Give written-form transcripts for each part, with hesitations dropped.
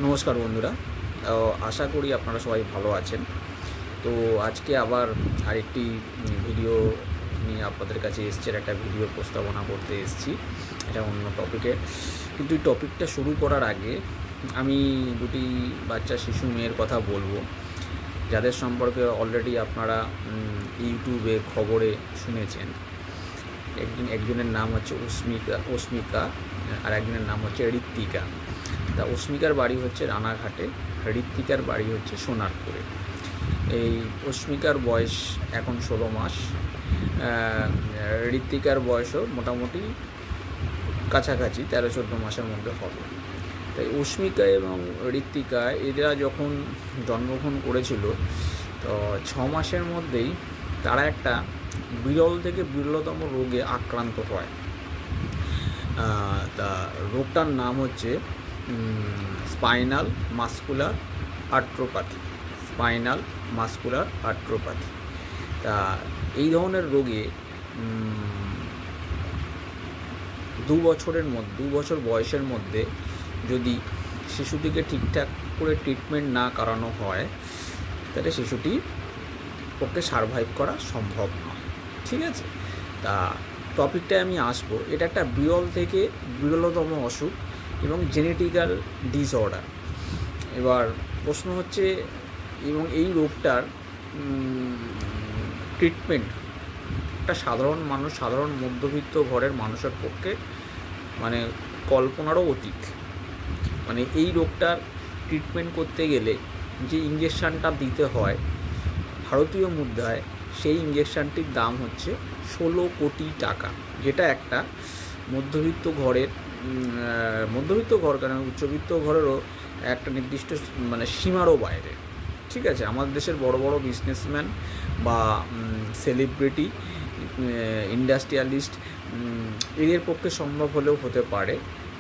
নমস্কার বন্ধুরা। আশা করি আপনারা সবাই ভালো আছেন। তো আজকে আবার আরেকটি ভিডিও নিয়ে আপনাদের কাছে এসেছি, একটা ভিডিও প্রস্তাবনা করতে এসেছি, এটা অন্য টপিকে। কিন্তু এই টপিকটা শুরু করার আগে আমি দুটি বাচ্চা শিশু মেয়ের কথা বলবো, যাদের সম্পর্কে অলরেডি আপনারা ইউটিউবে খবরে শুনেছেন। একজনের নাম হচ্ছে অস্মিকা আর একজনের নাম হচ্ছে ঋত্বিকা। তা অস্মিকার বাড়ি হচ্ছে রানাঘাটে, ঋত্বিকার বাড়ি হচ্ছে সোনারপুরে। এই অস্মিকার বয়স এখন 16 মাস, ঋত্বিকার বয়সও মোটামুটি কাছাকাছি 13-14 মাসের মধ্যে হবে। তাই অস্মিকা এবং ঋত্বিকা এরা যখন জন্মগ্রহণ করেছিল, তো 6 মাসের মধ্যেই তারা একটা বিরল থেকে বিরলতম রোগে আক্রান্ত হয়। তা রোগটার নাম হচ্ছে স্পাইনাল মাস্কুলার আট্রোপ্যাথি। তা এই ধরনের রোগে 2 বছর বয়সের মধ্যে যদি শিশুটিকে ঠিকঠাক করে ট্রিটমেন্ট না করানো হয়, তাহলে শিশুটির পক্ষে সারভাইভ করা সম্ভব নয়। ঠিক আছে, তা টপিকটায় আমি আসবো। এটা একটা বিরল থেকে বিরলতম অসুখ এবং জেনেটিক্যাল ডিসঅর্ডার। এবার প্রশ্ন হচ্ছে, এবং এই রোগটার ট্রিটমেন্ট একটা সাধারণ মধ্যবিত্ত ঘরের মানুষের পক্ষে মানে কল্পনারও অতীত। মানে এই রোগটার ট্রিটমেন্ট করতে গেলে যে ইঞ্জেকশানটা দিতে হয় ভারতীয় মুদ্রায়, সেই ইঞ্জেকশানটির দাম হচ্ছে 16 কোটি টাকা, যেটা একটা মধ্যবিত্ত ঘর কেন, উচ্চবিত্ত ঘরেরও একটা নির্দিষ্ট সীমারও বাইরে। ঠিক আছে, আমাদের দেশের বড় বড় বিজনেসম্যান বা সেলিব্রিটি, ইন্ডাস্ট্রিয়ালিস্ট, এদের পক্ষে সম্ভব হলেও হতে পারে,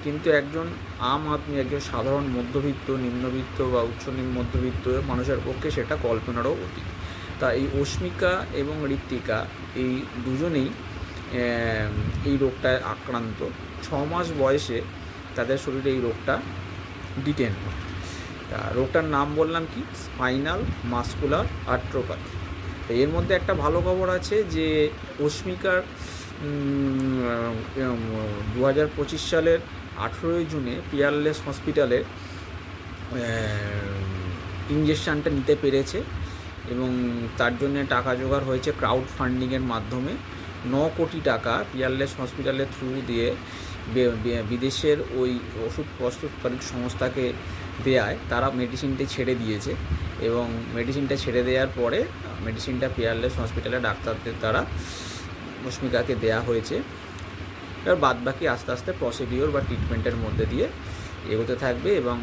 কিন্তু একজন আম আদমি, একজন সাধারণ মধ্যবিত্ত, নিম্নবিত্ত বা উচ্চ মধ্যবিত্ত মানুষের পক্ষে সেটা কল্পনারও অতীত। তা এই অস্মিকা এবং ঋত্বিকা এই দুজনেই এই রোগটায় আক্রান্ত। 6 মাস বয়সে তাদের শরীরে এই রোগটা ডিটেন হয়। তা রোগটার নাম বললাম কি, স্পাইনাল মাস্কুলার আট্রোপ্যাথি। এর মধ্যে একটা ভালো খবর আছে যে অস্মিকার 2025 সালের 18 জুনে পিয়ারলেস হসপিটালে ইঞ্জেকশানটা নিতে পেরেছে এবং তার জন্য টাকা জোগাড় হয়েছে ক্রাউড ফান্ডিংয়ের মাধ্যমে। 9 কোটি টাকা পিয়ারলেস হসপিটালের থ্রু দিয়ে বিদেশের ওই ওষুধ প্রস্তুতকারী সংস্থাকে দেয়ায় তারা মেডিসিনটি ছেড়ে দিয়েছে, এবং মেডিসিনটা ছেড়ে দেওয়ার পরে মেডিসিনটা পিয়ারলেস হসপিটালে ডাক্তারদের দ্বারা অস্মিকাকে দেয়া হয়েছে। এবার বাদবাকি আস্তে আস্তে প্রসিডিওর বা ট্রিটমেন্টের মধ্যে দিয়ে এগোতে থাকবে এবং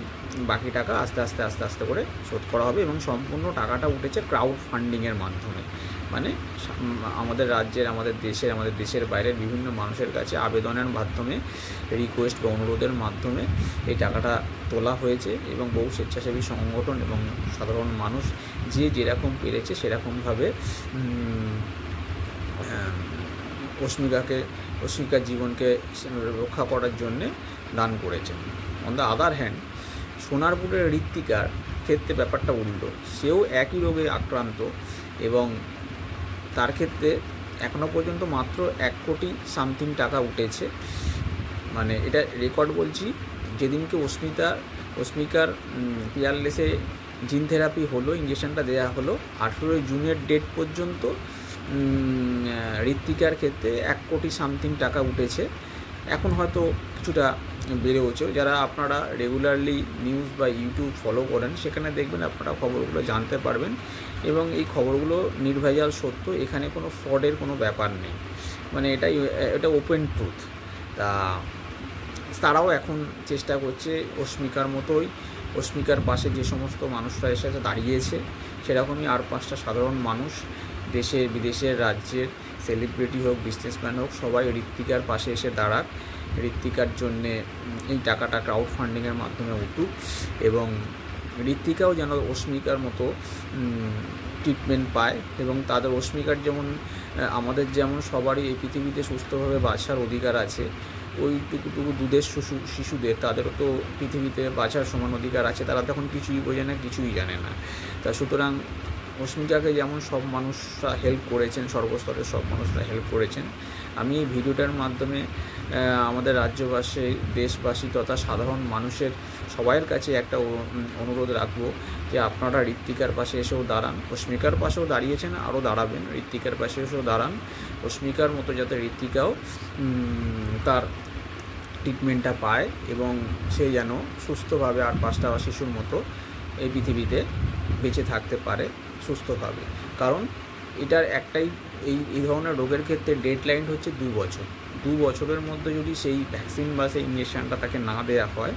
বাকি টাকা আস্তে আস্তে করে শোধ করা হবে, এবং সম্পূর্ণ টাকাটা উঠেছে ক্রাউড ফান্ডিংয়ের মাধ্যমে। মানে আমাদের রাজ্যের, আমাদের দেশের বাইরের বিভিন্ন মানুষের কাছে আবেদনের মাধ্যমে, রিকোয়েস্ট বা অনুরোধের মাধ্যমে এই টাকাটা তোলা হয়েছে, এবং বহু স্বেচ্ছাসেবী সংগঠন এবং সাধারণ মানুষ যে যেরকম পেরেছে সেরকমভাবে অস্মিকার জীবনকে রক্ষা করার জন্যে দান করেছেন। অন দ্য আদার হ্যান্ড, সোনারপুরের ঋত্বিকার ক্ষেত্রে ব্যাপারটা উল্টো। সেও একই রোগে আক্রান্ত এবং তার ক্ষেত্রে এখনও পর্যন্ত মাত্র 1 কোটি সামথিং টাকা উঠেছে। মানে এটা রেকর্ড বলছি, যেদিনকে অস্মিকার পিয়ারলেসে জিন থেরাপি হলো, ইঞ্জেকশনটা দেওয়া হলো, 18 জুনের ডেট পর্যন্ত ঋত্বিকার ক্ষেত্রে 1 কোটি সামথিং টাকা উঠেছে। এখন হয়তো কিছুটা বেড়েওছে। যারা আপনারা রেগুলারলি নিউজ বা ইউটিউব ফলো করেন, সেখানে দেখবেন, আপনারা খবরগুলো জানতে পারবেন, এবং এই খবরগুলো নির্ভেজাল সত্য, এখানে কোনো ফ্রডের কোনো ব্যাপার নেই। মানে এটা ওপেন ট্রুথ। তা তারাও এখন চেষ্টা করছে অস্মিকার মতোই, অস্মিকার পাশে যে সমস্ত মানুষরা এসে দাঁড়িয়েছে, সেরকমই আর 5টা সাধারণ মানুষ দেশের বিদেশের রাজ্যের সেলিব্রিটি হোক, বিজনেসম্যান হোক, সবাই ঋত্বিকার পাশে এসে দাঁড়াক, ঋত্বিকার জন্যে এই টাকাটা ক্রাউড ফান্ডিংয়ের মাধ্যমে উঠুক, এবং ঋত্বিকাও যেন অস্মিকার মতো ট্রিটমেন্ট পায়। এবং তাদের অস্মিকার যেমন আমাদের যেমন সবারই এই পৃথিবীতে সুস্থভাবে বাঁচার অধিকার আছে, ওইটুকুটুকু দুধের শিশুদের তাদেরও তো পৃথিবীতে বাঁচার সমান অধিকার আছে, তারা তখন কিছুই বোঝে না, কিছুই জানে না। তা সুতরাং অস্মিকাকে যেমন সব মানুষরা হেল্প করেছেন, সর্বস্তরের সব মানুষরা হেল্প করেছেন, আমি এই ভিডিওটার মাধ্যমে আমাদের রাজ্যবাসী, দেশবাসী তথা সাধারণ মানুষের সবাইয়ের কাছে একটা অনুরোধ রাখবো যে আপনারা ঋত্বিকার পাশে এসেও দাঁড়ান। অস্মিকার পাশেও দাঁড়িয়েছেন, আরও দাঁড়াবেন, ঋত্বিকার পাশে এসেও দাঁড়ান। অস্মিকার মতো যাতে ঋত্বিকাও তার ট্রিটমেন্টটা পায় এবং সে যেন সুস্থভাবে আর 5টা শিশুর মতো এই পৃথিবীতে বেঁচে থাকতে পারে সুস্থভাবে। কারণ এটার একটাই, এই ধরনের রোগের ক্ষেত্রে ডেডলাইন হচ্ছে 2 বছর। 2 বছরের মধ্যে যদি সেই ভ্যাকসিন বা সেই ইঞ্জেকশানটা তাকে না দেওয়া হয়,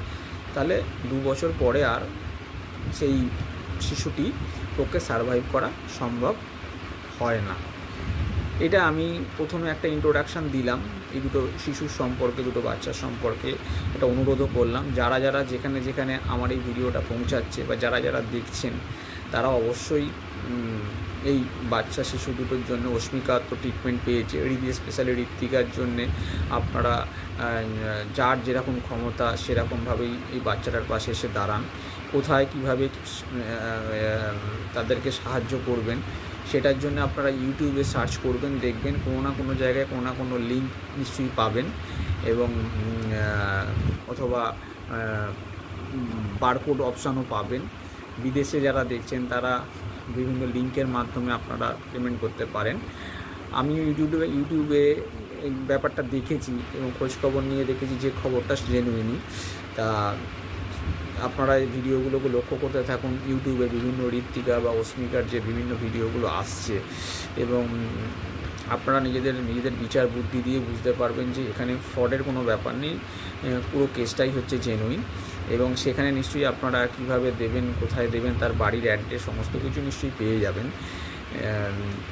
তাহলে 2 বছর পরে আর সেই শিশুটি পক্ষে সারভাইভ করা সম্ভব হয় না। এটা আমি প্রথমে একটা ইন্ট্রোডাকশান দিলাম এই দুটো শিশুর সম্পর্কে, দুটো বাচ্চার সম্পর্কে এটা অনুরোধও করলাম। যারা যারা যেখানে যেখানে আমার এই ভিডিওটা পৌঁছাচ্ছে বা যারা যারা দেখছেন, তারা অবশ্যই এই বাচ্চা শিশু দুটোর জন্য, অস্মিকা তো ট্রিটমেন্ট পেয়েছে, স্পেশালি ঋত্বিকার জন্যে আপনারা যার যেরকম ক্ষমতা সেরকমভাবেই এই বাচ্চাটার পাশে এসে দাঁড়ান। কোথায় কীভাবে তাদেরকে সাহায্য করবেন সেটার জন্য আপনারা ইউটিউবে সার্চ করবেন, দেখবেন কোনো না কোনো জায়গায় কোনো না কোনো লিঙ্ক নিশ্চয়ই পাবেন, এবং অথবা বারকোড অপশানও পাবেন। বিদেশে যারা দেখছেন তারা বিভিন্ন লিঙ্কের মাধ্যমে আপনারা পেমেন্ট করতে পারেন। আমি ইউটিউবে এই ব্যাপারটা দেখেছি এবং খোঁজখবর নিয়ে দেখেছি যে খবরটা জেনুইনই। তা আপনারা এই ভিডিওগুলোকে লক্ষ্য করতে থাকুন, ইউটিউবে বিভিন্ন ঋত্বিকা বা অস্মিকার যে বিভিন্ন ভিডিওগুলো আসছে, এবং আপনারা নিজেদের বিচার বুদ্ধি দিয়ে বুঝতে পারবেন যে এখানে ফ্রডের কোনো ব্যাপার নেই, পুরো কেসটাই হচ্ছে জেনুইন। এবং সেখানে নিশ্চয়ই আপনারা কীভাবে দেবেন, কোথায় দেবেন, তার বাড়ির অ্যাড্রেস সমস্ত কিছু নিশ্চয়ই পেয়ে যাবেন।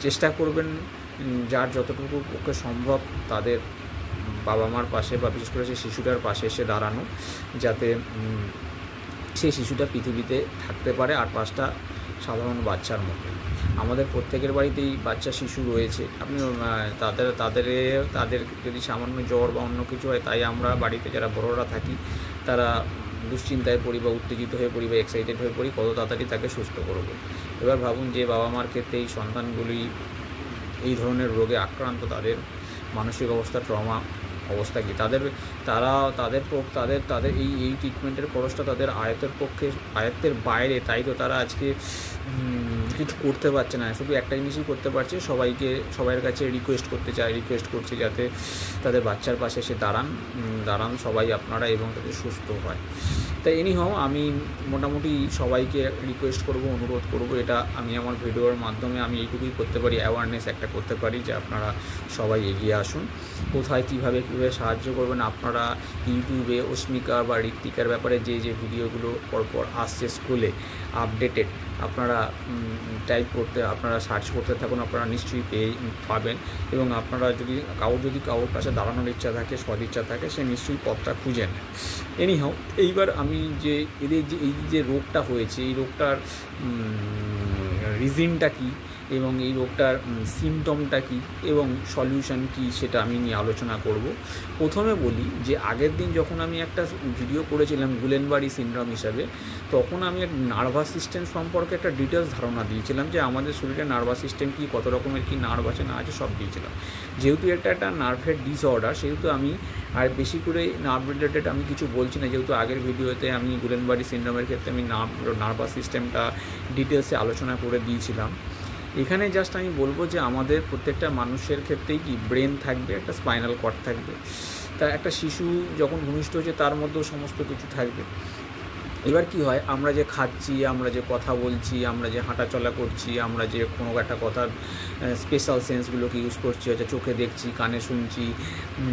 চেষ্টা করবেন যার যতটুকু পক্ষে সম্ভব তাদের বাবা মার পাশে বা বিশেষ করে সেই শিশুটার পাশে এসে দাঁড়ানো, যাতে সেই শিশুটা পৃথিবীতে থাকতে পারে আর 5টা সাধারণ বাচ্চার মতো। আমাদের প্রত্যেকের বাড়িতেই বাচ্চা শিশু রয়েছে। আপনি তাদের যদি সামান্য জ্বর বা অন্য কিছু হয়, তাই আমরা বাড়িতে যারা বড়রা থাকি তারা দুশ্চিন্তায় পড়ি বা উত্তেজিত হয়ে পড়ি বা এক্সাইটেড হয়ে পড়ি কত তাড়াতাড়ি তাকে সুস্থ করব। এবার ভাবুন যে বাবা মার ক্ষেত্রে এই সন্তানগুলি এই ধরনের রোগে আক্রান্ত, তাদের মানসিক অবস্থা, ট্রমা অবস্থা কী, তাদের এই ট্রিটমেন্টের খরচটা তাদের আয়ত্তের বাইরে। তাই তো তারা আজকে কিছু করতে পারছে না, শুধু একটা জিনিসই করতে পারছে, সবাইয়ের কাছে রিকোয়েস্ট করছে যাতে তাদের বাচ্চার পাশে এসে দাঁড়ান সবাই আপনারা, এবং তাদের সুস্থ হয়। তাই এনিহাও আমি মোটামুটি সবাইকে রিকোয়েস্ট করব, অনুরোধ করব, এটা আমি আমার ভিডিওর মাধ্যমে আমি এইটুকুই করতে পারি, অ্যাওয়ারনেস একটা করতে পারি যে আপনারা সবাই এগিয়ে আসুন। কোথায় কীভাবে সাহায্য করবেন, আপনারা ইউটিউবে অস্মিকা বা ঋত্বিকার ব্যাপারে যে ভিডিওগুলো পরপর আসছে স্কুলে আপডেটেড, আপনারা আপনারা সার্চ করতে থাকুন, আপনারা নিশ্চয়ই পাবেন। এবং আপনারা যদি কারোর কাছে দাঁড়ানোর ইচ্ছা থাকে, সদিচ্ছা থাকে, সে নিশ্চয়ই পথটা খুঁজে নেয়। এনিহাও এইবার আমি যে এই যে রোগটা হয়েছে, এই রোগটার রিজনটা কী এবং এই রোগটার সিমটমটা কী এবং সলিউশন কী, সেটা আমি নিয়ে আলোচনা করব। প্রথমে বলি যে আগের দিন যখন আমি একটা ভিডিও করেছিলাম গুলেনবারি সিনড্রোম হিসাবে, তখন আমি নার্ভাস সিস্টেম সম্পর্কে একটা ডিটেলস ধারণা দিয়েছিলাম যে আমাদের শরীরে নার্ভাস সিস্টেম কী, কত রকমের কী নার্ভ আছে না আছে সব দিয়েছিলাম। যেহেতু একটা নার্ভের ডিসঅর্ডার, সেহেতু আমি আর বেশি করে নার্ভ রিলেটেড আমি কিছু বলছি না, যেহেতু আগের ভিডিওতে আমি গুলেনবারি সিনড্রোমের ক্ষেত্রে আমি নার্ভাস সিস্টেমটা ডিটেলসে আলোচনা করে দিয়েছিলাম। এখানে জাস্ট আমি বলবো যে আমাদের প্রত্যেকটা মানুষের ক্ষেত্রেই কি ব্রেন থাকবে, একটা স্পাইনাল কর্ড থাকবে। তা একটা শিশু যখন ভূমিষ্ঠ হচ্ছে তার মধ্যেও সমস্ত কিছু থাকবে। এবার কি হয়, আমরা যে খাচ্ছি, আমরা যে কথা বলছি, আমরা যে হাঁটাচলা করছি, আমরা যে কোনো একটা কথার স্পেশাল সেন্সগুলোকে ইউজ করছি, হচ্ছে চোখে দেখছি, কানে শুনছি,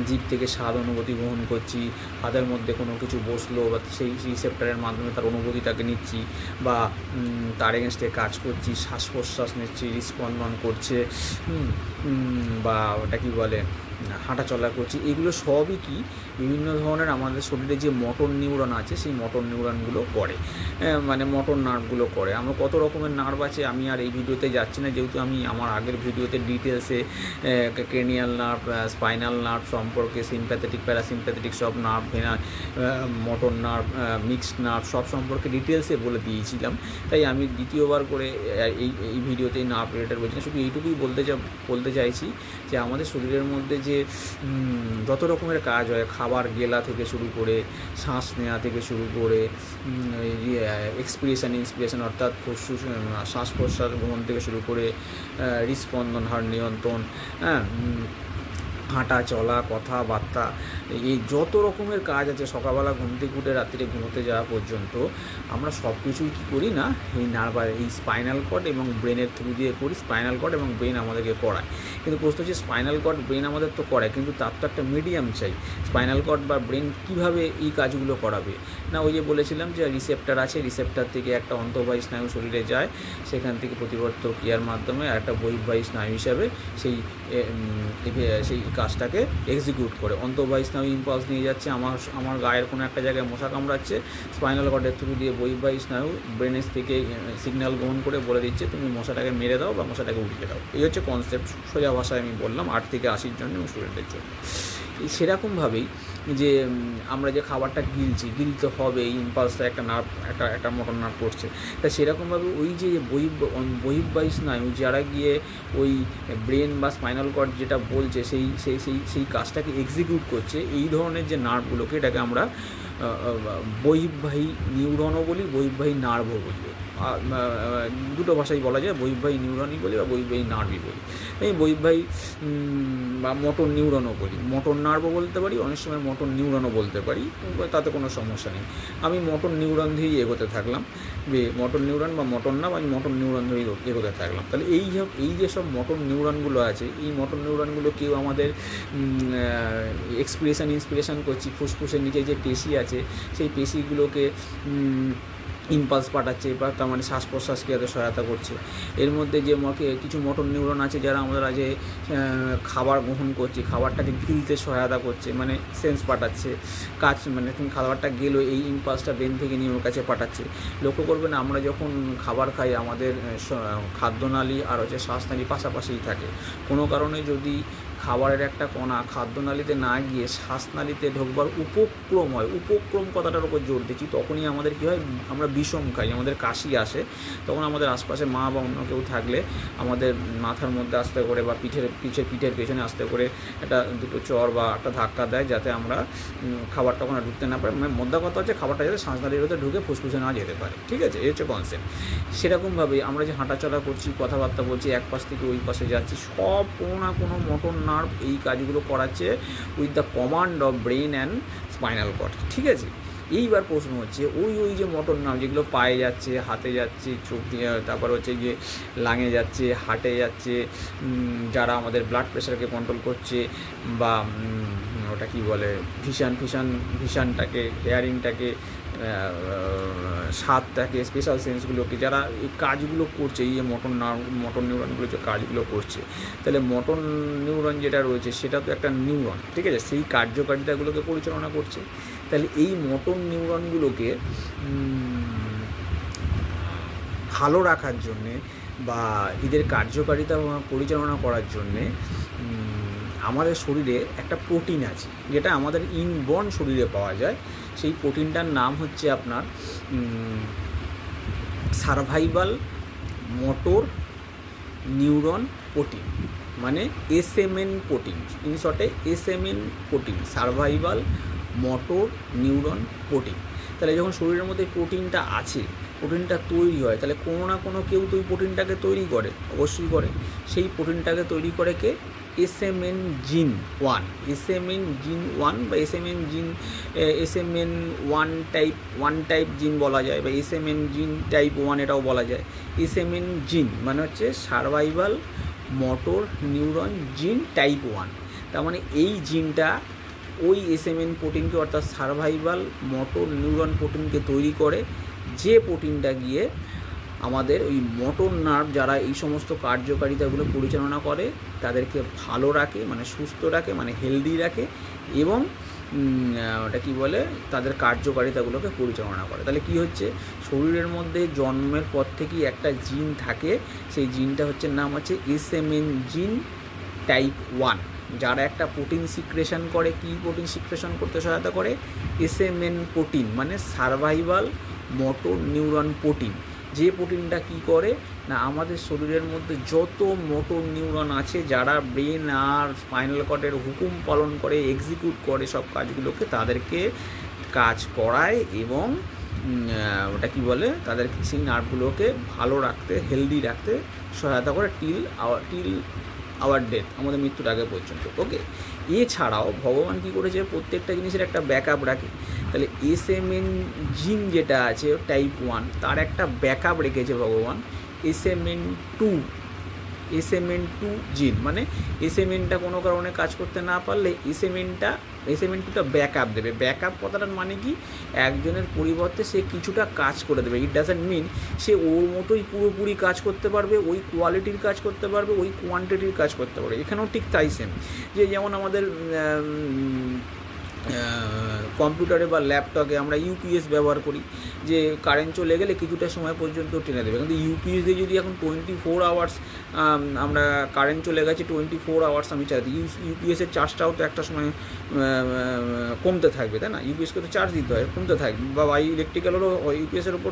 জিভ থেকে স্বাদ অনুভূতি গ্রহণ করছি, হাতের মধ্যে কোনো কিছু বসলো বা সেই রিসেপ্টারের মাধ্যমে তার অনুভূতিটাকে নিচ্ছি বা তার এগেনস্টে কাজ করছি, শ্বাস প্রশ্বাস নিচ্ছি, হৃদস্পন্দন করছে, বা ওটা কী বলে হাঁটাচলা করছি, এগুলো সবই কি বিভিন্ন ধরনের আমাদের শরীরে যে মোটর নিউরন আছে সেই মোটর নিউরনগুলো করে, মানে মোটর নার্ভগুলো করে। আমরা কত রকমের নার্ভ আছে আমি আর এই ভিডিওতে যাচ্ছি না, যেহেতু আমি আমার আগের ভিডিওতে ডিটেলসে ক্রেনিয়াল নার্ভ, স্পাইনাল নার্ভ সম্পর্কে, সিম্প্যাথেটিক প্যারাসিম্প্যাথেটিক সব nerve, motor nerve, mixed nerve সব সম্পর্কে ডিটেলসে বলে দিয়েছিলাম। তাই আমি দ্বিতীয়বার করে এই ভিডিওতে নার্ভ রিলেটেড বলছি না, শুধু এইটুকুই বলতে চাইছি যে আমাদের শরীরের মধ্যে যে যত রকমের কাজ হয়, খাবার গেলা থেকে শুরু করে, শ্বাস নেওয়া থেকে শুরু করে, এক্সপিরেশন ইন্সপিরেশন অর্থাৎ ফুসফুস শ্বাস প্রশ্বাস গ্রহণ থেকে শুরু করে, হৃদস্পন্দন, হার্ট নিয়ন্ত্রণ, হাঁটা চলা, কথাবার্তা, এই যত রকমের কাজ আছে সকালবেলা ঘুম থেকে উঠে রাত্রিরে ঘুমোতে যাওয়া পর্যন্ত আমরা সব কিছুই কী করি না, এই স্পাইনাল কর্ড এবং ব্রেনের থ্রু দিয়ে করি। স্পাইনাল কর্ড এবং ব্রেন আমাদেরকে করায়, কিন্তু প্রশ্ন হচ্ছে স্পাইনাল কর্ড ব্রেন আমাদের তো করায়, কিন্তু তার তো একটা মিডিয়াম চাই। স্পাইনাল কর্ড বা ব্রেন কীভাবে এই কাজগুলো করাবে না, ওই যে বলেছিলাম যে রিসেপ্টার আছে, রিসেপ্টার থেকে একটা অন্তঃবাহী স্নায়ু শরীরে যায়, সেখান থেকে প্রতিবর্ত ক্রিয়ার মাধ্যমে একটা বহির্বাহী স্নায়ু হিসাবে সেই কাজটাকে এক্সিকিউট করে। অন্তঃবাহী স্নায়ু ইম্পালস নিয়ে যাচ্ছে, আমার গায়ের কোনো একটা জায়গায় মশা কামড়াচ্ছে, স্পাইনাল কর্ডের থ্রু দিয়ে বহির্বাহী স্নায়ু ব্রেনের থেকে সিগন্যাল গ্রহণ করে বলে দিচ্ছে তুমি মশাটাকে মেরে দাও বা মশাটাকে উঠিয়ে দাও। এই হচ্ছে কনসেপ্ট, সোজা ভাষায় আমি বললাম 8 থেকে 80 জন এবং স্টুডেন্টের জন্য। সেরকমভাবেই যে আমরা যে খাবারটা গিলতে হবে, এই ইম্পালসটা একটা নার্ভ, একটা মোটর নার্ভ করছে, তা সেরকমভাবে ওই যে বহির্বাহী স্নায়ু যারা গিয়ে ওই ব্রেন বা স্পাইনাল কর্ড যেটা বলছে সেই কাজটাকে এক্সিকিউট করছে, এই ধরনের যে নার্ভগুলোকে এটাকে আমরা বহির্বাহী নিউরনও বলি, বহির্বাহী নার্ভও বলি। দুটো ভাষাই বলা যায়, বহির্বাহী নিউরনই বলি বা বহির্বাহী নার্ভই বলি। এই বহির্বাহী বা মোটর নিউরনও বলি, মোটর নার্ভও বলতে পারি, অনেক সময় মোটর নিউরনও বলতে পারি, তাতে কোনো সমস্যা নেই। আমি মোটর নিউরন দিয়েই এগোতে থাকলাম, মোটর নিউরন বা মোটর নার্ভ, আমি মোটর নিউরন দিয়েই এগোতে থাকলাম। তাহলে এই যে সব মোটর নিউরনগুলো আছে, এই মোটর নিউরনগুলো কেউ আমাদের এক্সপিরেশন ইন্সপিরেশন করছি, ফুসফুসের নিচে যে পেশি আছে সেই পেশিগুলোকে ইম্পালস পাঠাচ্ছে বা তার মানে শ্বাস প্রশ্বাস ক্রিয়াতে সহায়তা করছে। এর মধ্যে যে কিছু মোটর নিউরন আছে যারা আমরা যে খাবার গ্রহণ করছি, খাবারটাকে গিলতে সহায়তা করছে, মানে সেন্স পাঠাচ্ছে, কাজ মানে তুমি খাবারটা গেলো এই ইম্পালসটা ব্রেন থেকে নিয়ে ওর কাছে পাঠাচ্ছে। লক্ষ্য করবেন আমরা যখন খাবার খাই আমাদের খাদ্যনালী আর হচ্ছে শ্বাসনালী পাশাপাশিই থাকে। কোনো কারণে যদি খাবারের একটা কণা খাদ্যনালীতে না গিয়ে শ্বাসনালীতে ঢোকবার উপক্রম হয়, উপক্রম কথাটার উপর জোর দিচ্ছি, তখনই আমাদের কী হয়, আমরা বিষম খাই, আমাদের কাশি আসে। তখন আমাদের আশপাশে মা বা অন্য কেউ থাকলে আমাদের মাথার মধ্যে আস্তে করে বা পিঠের পেছনে আস্তে করে একটা দুটো চর বা একটা ধাক্কা দেয়, যাতে আমরা খাবারটা ওখানে ঢুকতে না পারি। মানে মধ্যা কথা হচ্ছে খাবারটা যাতে শ্বাসনালীর ভিতরে ঢুকে ফুসফুসে না যেতে পারে, ঠিক আছে? এই হচ্ছে কনসেপ্ট। সেরকমভাবেই আমরা যে হাঁটাচলা করছি, কথাবার্তা বলছি, এক পাশ থেকে ওই পাশে যাচ্ছি, সব কোনো না কোনো মোটর নার্ভ এই কাজগুলো করাচ্ছে with the command of brain and spinal cord, ঠিক আছে? এইবার প্রশ্ন হচ্ছে ওই যে মোটর নার্ভ যেগুলো পায়ে যাচ্ছে, হাতে যাচ্ছে, চোখ দিয়ে, তারপর হচ্ছে গিয়ে লাঙে যাচ্ছে, হার্টে যাচ্ছে, যারা আমাদের ব্লাড প্রেশারকে কন্ট্রোল করছে, বা ওটা কি বলে ভিশনটাকে, হেয়ারিংটাকে, স্বাদটাকে, স্পেশাল সেন্সগুলোকে, যারা এই কাজগুলো করছে, এই যে মোটর নিউরনগুলো যে কাজগুলো করছে, তাহলে মোটর নিউরন যেটা রয়েছে সেটা তো একটা নিউরন, ঠিক আছে? সেই কার্যকারিতাগুলোকে পরিচালনা করছে। তাহলে এই মোটর নিউরনগুলোকে ভালো রাখার জন্যে বা এদের কার্যকারিতা পরিচালনা করার জন্যে আমাদের শরীরে একটা প্রোটিন আছে, যেটা আমাদের ইনবর্ন শরীরে পাওয়া যায়। সেই প্রোটিনটার নাম হচ্ছে আপনার সারভাইভাল মোটর নিউরন প্রোটিন, মানে SMN প্রোটিন, ইন শর্টে SMN protein, survival motor neuron protein. তাহলে যখন শরীরের মধ্যে প্রোটিনটা আছে, প্রোটিনটা তৈরি হয়, তাহলে কোনো না কোনো কেউ তো ওই প্রোটিনটাকে তৈরি করে, অবশ্যই করে। সেই প্রোটিনটাকে তৈরি করে কে? SMN জিন 1, SMN জিন 1 বা SMN 1 টাইপ জিন বলা যায়, বা SMN জিন টাইপ 1 এটাও বলা যায়। SMN জিন মানে হচ্ছে সারভাইভাল মোটর নিউরন জিন টাইপ 1। তার মানে এই জিনটা ওই SMN প্রোটিনকে, অর্থাৎ সারভাইভাল মোটর নিউরন প্রোটিনকে তৈরি করে, যে প্রোটিনটা গিয়ে আমাদের ওই মোটর নার্ভ যারা এই সমস্ত কার্যকারিতাগুলো পরিচালনা করে তাদেরকে ভালো রাখে, মানে সুস্থ রাখে, মানে হেলদি রাখে, এবং ওটা কী বলে, তাদের কার্যকারিতাগুলোকে পরিচালনা করে। তাহলে কি হচ্ছে, শরীরের মধ্যে জন্মের পর থেকেই একটা জিন থাকে, সেই জিনটা হচ্ছে নাম হচ্ছে SMN জিন টাইপ 1, যারা একটা প্রোটিন সিক্রেশন করে। কি প্রোটিন সিক্রেশন করতে সহায়তা করে? SMN প্রোটিন, মানে সার্ভাইভাল মোটর নিউরন প্রোটিন। যে প্রোটিনটা কি করে না, আমাদের শরীরের মধ্যে যত মোটর নিউরন আছে যারা ব্রেন আর স্পাইনাল কর্ডের হুকুম পালন করে, এক্সিকিউট করে সব কাজগুলোকে, তাদেরকে কাজ করায় এবং ওটা কি বলে, তাদের সেই নার্ভগুলোকে ভালো রাখতে, হেলদি রাখতে সহায়তা করে টিল আওয়ার ডেথ, আমাদের মৃত্যুর আগে পর্যন্ত। ওকে, এছাড়াও ভগবান কী করেছে, প্রত্যেকটা জিনিসের একটা ব্যাকআপ রাখে। তাহলে SMN জিন যেটা আছে টাইপ 1, তার একটা ব্যাকআপ রেখেছে ভগবান SMN2 জিন। মানে SMNটা কোনো কারণে কাজ করতে না পারলে SMN2টা ব্যাকআপ দেবে। ব্যাকআপ কথাটার মানে কি, একজনের পরিবর্তে সে কিছুটা কাজ করে দেবে। ইট ডাজন্ট মিন সে ওর মতোই পুরোপুরি কাজ করতে পারবে, ওই কোয়ালিটির কাজ করতে পারবে, ওই কোয়ান্টিটির কাজ করতে পারবে। এখানেও ঠিক তাই সেম, যে যেমন আমাদের কম্পিউটারে বা ল্যাপটপে আমরা ইউপিএস ব্যবহার করি, যে কারেন্ট চলে গেলে কিছুটা সময় পর্যন্ত টেনে দেবে। কিন্তু ইউপিএস দিয়ে যদি এখন 24 আওয়ার্স আমরা কারেন্ট চলে গেছে 24 আওয়ার্স আমি চালাতে, ইউপিএসের চার্জটাও তো একটা সময় কমতে থাকবে, তাই না? ইউপিএসকে তো চার্জ দিতে হয়, কমতে থাকবে। বা ইলেকট্রিক্যালেরও ইউপিএসের ওপর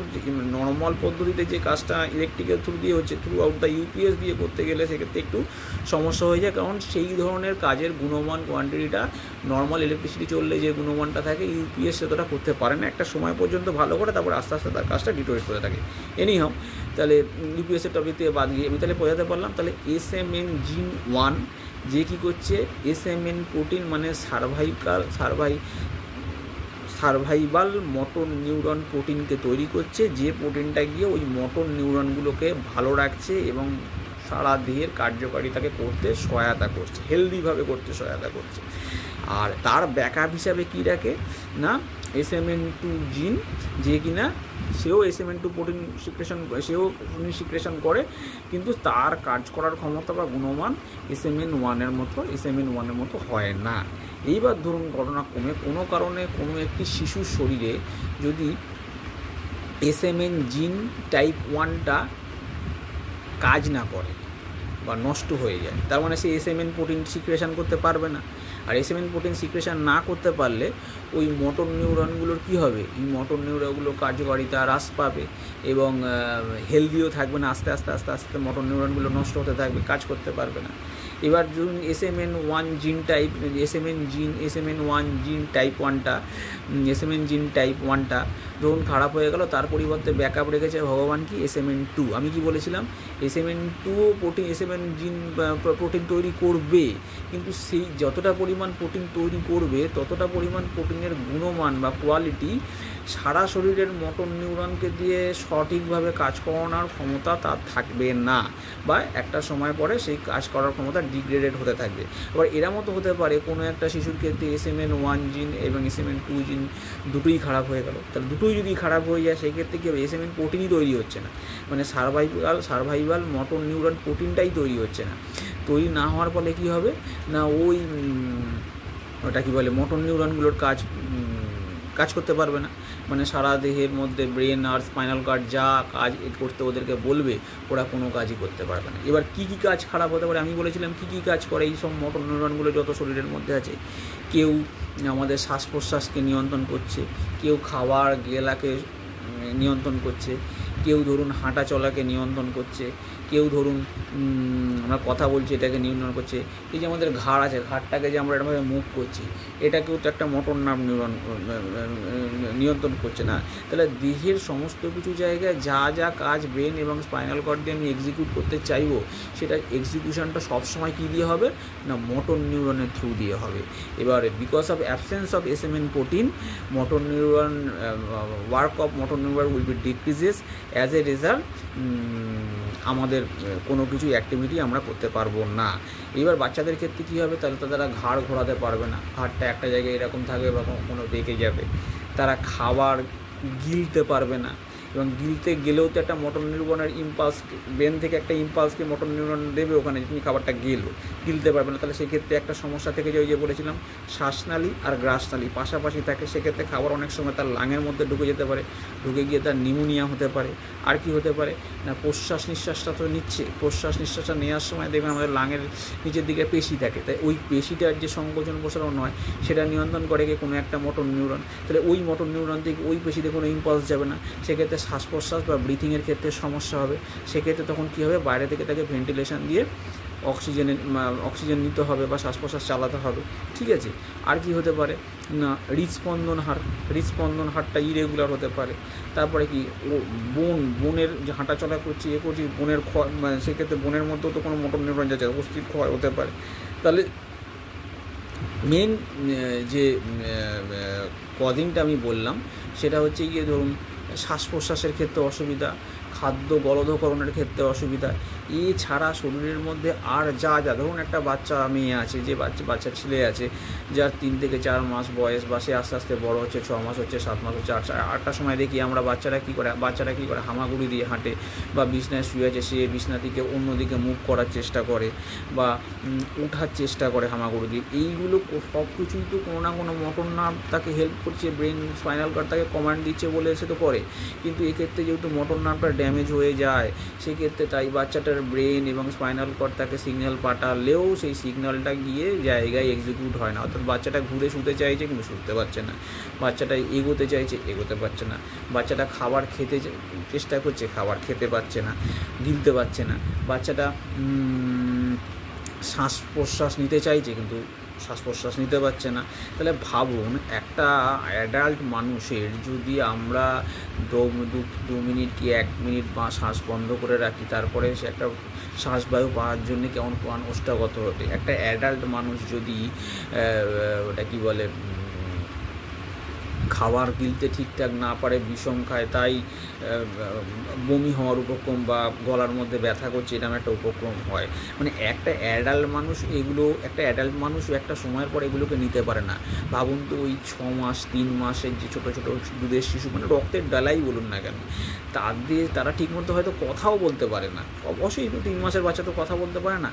নর্মাল পদ্ধতিতে যে কাজটা ইলেকট্রিক্যাল থ্রু দিয়ে হচ্ছে, থ্রু আউট দ্য ইউপিএস দিয়ে করতে গেলে সেক্ষেত্রে একটু সমস্যা হয়ে যায়, কারণ সেই ধরনের কাজের গুণমান কোয়ান্টিটিটা নর্মাল ইলেকট্রিসিটি চললে যে গুণমানটা থাকে ইউপিএস সেটা করতে পারে না। একটা সময় পর্যন্ত ভালো করে, তারপর আস্তে আস্তে তার কাজটা ডিটোরেট করে থাকে। এনিহাও, তাহলে ইউপিএসের টপিক থেকে বাদ গিয়ে আমি তাহলে বোঝাতে পারলাম, তাহলে SMN জিন 1 যে কী করছে, SMN প্রোটিন মানে সার্ভাইভাল মোটর নিউরন প্রোটিনকে তৈরি করছে, যে প্রোটিনটা গিয়ে ওই মোটর নিউরনগুলোকে ভালো রাখছে এবং সারা দেহের কার্যকারিতাকে করতে সহায়তা করছে, হেলদিভাবে করতে সহায়তা করছে। আর তার ব্যাকআপ হিসাবে কী রাখে না, SMN2 জিন, যে কিনা সেও SMN2 প্রোটিন সিক্রেশন করে, কিন্তু তার কাজ করার ক্ষমতা বা গুণমান SMN1 মতো হয় না। এইবার ধরুন ঘটনাক্রমে কোনো কারণে কোনো একটি শিশুর শরীরে যদি SMN জিন টাইপ 1টা কাজ না করে বা নষ্ট হয়ে যায়, তার মানে সে SMN প্রোটিন সিক্রেশন করতে পারবে না। আর SMN প্রোটিন সিক্রেশন না করতে পারলে ওই মোটর নিউরনগুলোর কী হবে, এই মোটর নিউরনগুলোর কার্যকারিতা হ্রাস পাবে এবং হেলদিও থাকবে না। আস্তে আস্তে মোটর নিউরনগুলো নষ্ট হতে থাকবে, কাজ করতে পারবে না। এবার ধরুন SMN1 জিন টাইপ 1টা ধরুন খারাপ হয়ে গেল, তার পরিবর্তে ব্যাকআপ রেখেছে ভগবান কি, SMN2। আমি কি বলেছিলাম, SMN2 প্রোটিন SMN জিন প্রোটিন তৈরি করবে, কিন্তু সেই যতটা পরিমাণ প্রোটিন তৈরি করবে ততটা পরিমাণ প্রোটিনের গুণমান বা কোয়ালিটি সারা শরীরের মোটর নিউরনকে দিয়ে সঠিকভাবে কাজ করানোর ক্ষমতা তার থাকবে না, বা একটা সময় পরে সেই কাজ করার ক্ষমতা ডিগ্রেডেড হতে থাকবে। আবার এরা মতো হতে পারে কোনো একটা শিশুর ক্ষেত্রে SMN1 জিন এবং SMN2 জিন দুটোই খারাপ হয়ে গেল। তাহলে দুটোই যদি খারাপ হয়ে যায় সেই ক্ষেত্রে কী হবে, SMN প্রোটিনই তৈরি হচ্ছে না, মানে সার্ভাইভাল মোটর নিউরন প্রোটিনটাই তৈরি হচ্ছে না। তৈরি না হওয়ার ফলে কী হবে না, ওটা কী বলে, মোটর নিউরনগুলোর কাজ করতে পারবে না, মানে সারা দেহের মধ্যে ব্রেন আর স্পাইনাল কর্ড যা কাজ করতে ওদেরকে বলবে ওরা কোনো কাজই করতে পারবে না। এবার কী কাজ খারাপ হতে পারে, আমি বলেছিলাম কী কাজ করে এই সব মোটর নিউরনগুলো যত শরীরের মধ্যে আছে। কেউ আমাদের শ্বাস প্রশ্বাসকে নিয়ন্ত্রণ করছে, কেউ খাবার গেলাকে নিয়ন্ত্রণ করছে, কেউ ধরুন হাঁটা চলাকে নিয়ন্ত্রণ করছে, কেউ ধরুন আমরা কথা বলছি এটাকে নিয়ন্ত্রণ করছে। এই যে আমাদের ঘাড় আছে, ঘাড়টাকে যে আমরা এরকমভাবে মুভ করছি, এটাকেও তো একটা মোটর নার্ভ নিয়ন্ত্রণ করছে না। তাহলে দেহের সমস্ত কিছু জায়গায় যা কাজ ব্রেন এবং স্পাইনাল কর্ড দিয়ে আমি এক্সিকিউট করতে চাইবো, সেটা এক্সিকিউশনটা সবসময় কী দিয়ে হবে না, মোটর নিউরনের থ্রু দিয়ে হবে। এবারে because of absence of SMN protein, motor neuron work of motor neuron will be decreases. As a result আমাদের কোনো কিছু অ্যাক্টিভিটি আমরা করতে পারবো না। এবার বাচ্চাদের ক্ষেত্রে কী হবে, তাহলে তো তারা ঘাড় ঘোরাতে পারবে না, ঘাড়টা একটা জায়গায় এরকম থাকবে বা কোনো বেঁকে যাবে, তারা খাবার গিলতে পারবে না, এবং গিলতে গেলেও তো একটা মোটর নিউরনের ইম্পালস, ব্রেন থেকে একটা ইম্পালসকে মোটর নিউরন দেবে ওখানে, তুমি খাবারটা গিলতে পারবে না। তাহলে সেক্ষেত্রে একটা সমস্যা থেকে যে ওই যে বলেছিলাম শ্বাসনালী আর গ্রাসনালী পাশাপাশি থাকে, সেক্ষেত্রে খাবার অনেক সময় তার লাঙের মধ্যে ঢুকে যেতে পারে, ঢুকে গিয়ে তার নিউমোনিয়া হতে পারে। আর কি হতে পারে না, প্রশ্বাস নিঃশ্বাসটা তো নিচ্ছে, প্রশ্বাস নিঃশ্বাসটা নেওয়ার সময় দেখবেন আমাদের লাঙের নিচের দিকে পেশি থাকে, তাই ওই পেশিটার যে সংকোচন প্রসারণ হয় সেটা নিয়ন্ত্রণ করে গিয়ে কোনো একটা মোটর নিউরন। তাহলে ওই মোটর নিউরন থেকে ওই পেশিতে কোনো ইম্পালস যাবে না, সেক্ষেত্রে শ্বাস প্রশ্বাস বা ব্রিথিংয়ের ক্ষেত্রে সমস্যা হবে। সেক্ষেত্রে তখন কী হবে, বাইরে থেকে তাকে ভেন্টিলেশন দিয়ে অক্সিজেন নিতে হবে বা শ্বাস প্রশ্বাস চালাতে হবে। ঠিক আছে, আর কি হতে পারে না, হৃদস্পন্দন হারটা ইরেগুলার হতে পারে। তারপরে কি বোনের যে হাঁটাচলা করছি বোনের ক্ষয়, সেক্ষেত্রে বোনের মধ্যেও তো কোনো মোটর নিউরন যাচ্ছে অস্থির ক্ষয় হতে পারে। তাহলে মেন যে কদিনটা আমি বললাম সেটা হচ্ছে গিয়ে ধরুন শ্বাস প্রশ্বাসের ক্ষেত্রে অসুবিধা, খাদ্য গলধকরণের ক্ষেত্রে অসুবিধা, এছাড়া শরীরের মধ্যে আর যা ধরুন একটা বাচ্চা মেয়ে আছে, যে বাচ্চা ছেলে আছে যার 3 থেকে 4 মাস বয়স, বা সে আস্তে আস্তে বড় হচ্ছে, 6 মাস হচ্ছে, 7 মাস হচ্ছে, 8টার সময় দেখি আমরা বাচ্চারা কী করে হামাগুড়ি দিয়ে হাঁটে, বা বিছনায় শুয়ে আছে, সে বিছনা থেকে অন্যদিকে মুভ করার চেষ্টা করে বা ওঠার চেষ্টা করে হামাগুড়ি দিয়ে। এইগুলো সব কিছুই তো কোনো না কোনো মোটর নার্ভ তাকে হেল্প করছে, ব্রেন স্পাইনাল কর্ড তাকে কমান্ড দিচ্ছে বলে সে তো করে। কিন্তু এক্ষেত্রে যেহেতু মোটর নার্ভটা ড্যামেজ হয়ে যায়, সেক্ষেত্রে তাই বাচ্চাটার ব্রেন এবং স্পাইনাল কর্ড তাকে সিগন্যাল পাঠালেও সেই সিগন্যালটা গিয়ে জায়গায় এক্সিকিউট হয় না। অর্থাৎ বাচ্চাটা ঘুরে শুতে চাইছে কিন্তু শুতে পারছে না, বাচ্চাটা এগোতে চাইছে এগোতে পারছে না, বাচ্চাটা খাবার খেতে চেষ্টা করছে খাবার খেতে পারছে না, গিলতে পারছে না, বাচ্চাটা শ্বাস প্রশ্বাস নিতে চাইছে কিন্তু শ্বাস প্রশ্বাস নিতে পারছে না। তাহলে ভাবুন, একটা অ্যাডাল্ট মানুষের যদি আমরা 2 মিনিট কি 1 মিনিট বা শ্বাস বন্ধ করে রাখি, তারপরে সে একটা শ্বাসবায়ু পাওয়ার জন্য কেমন প্রাণ ওষ্ঠাগত হবে। একটা অ্যাডাল্ট মানুষ যদি ওটা কী বলে খাবার গিলতে ঠিকঠাক না পারে, বিষম খায়, তাই বমি হওয়ার উপক্রম বা গলার মধ্যে ব্যথা করছে, এরকম একটা উপক্রম হয়। মানে একটা অ্যাডাল্ট মানুষ একটা সময়ের পর এগুলোকে নিতে পারে না। ভাবুন তো ওই 6 মাস 3 মাসের যে ছোটো ছোটো দুধের শিশু, মানে রক্তের ডালাই বলুন না কেন, তারা ঠিকমতো হয়তো কথাও বলতে পারে না। অবশ্যই 3 মাসের বাচ্চা তো কথা বলতে পারে না।